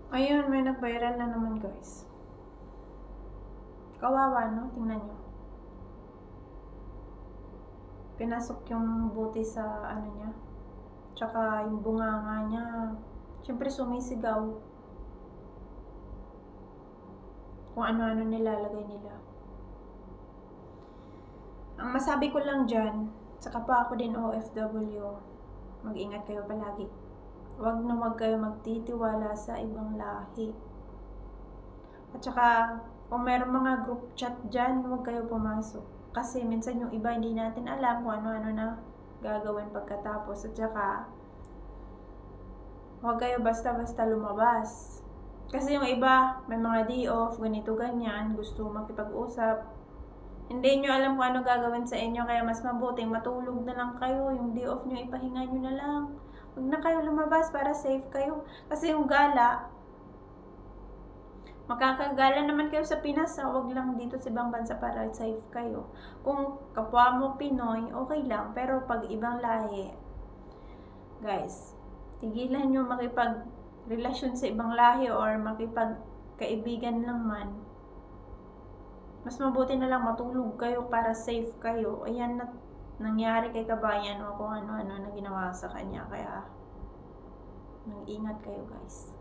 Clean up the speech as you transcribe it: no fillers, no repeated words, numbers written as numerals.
Ayun, may nag-viral na naman guys. Kawawa, no? Tingnan nyo. Pinasok yung buti sa ano niya. Tsaka yung bunganga niya. Siyempre sumisigaw. Kung ano-ano nilalagay nila. Ang masabi ko lang dyan, sa kapwa ako din OFW, mag-ingat kayo palagi. Huwag na huwag kayo magtitiwala sa ibang lahi. At saka, kung meron mga group chat dyan, huwag kayo pumasok. Kasi minsan yung iba hindi natin alam kung ano-ano na gagawin pagkatapos. At saka, huwag kayo basta-basta lumabas. Kasi yung iba, may mga day off, ganito ganyan, gusto makipag-usap. Hindi nyo alam kung ano gagawin sa inyo, kaya mas mabuting matulog na lang kayo. Yung day off nyo, ipahinga nyo na lang. Huwag na kayo lumabas para safe kayo. Kasi yung gala, makakagala naman kayo sa Pinas, huwag lang dito sa ibang bansa para safe kayo. Kung kapwa mo Pinoy, okay lang. Pero pag ibang lahi, guys, tigilan nyo makipag-relasyon sa ibang lahi or makipag-kaibigan lang man. Mas mabuti na lang matulog kayo para safe kayo. Ayan na nangyari kay kabayan o kung ano-ano na ginawa sa kanya. Kaya, nag-ingat kayo guys.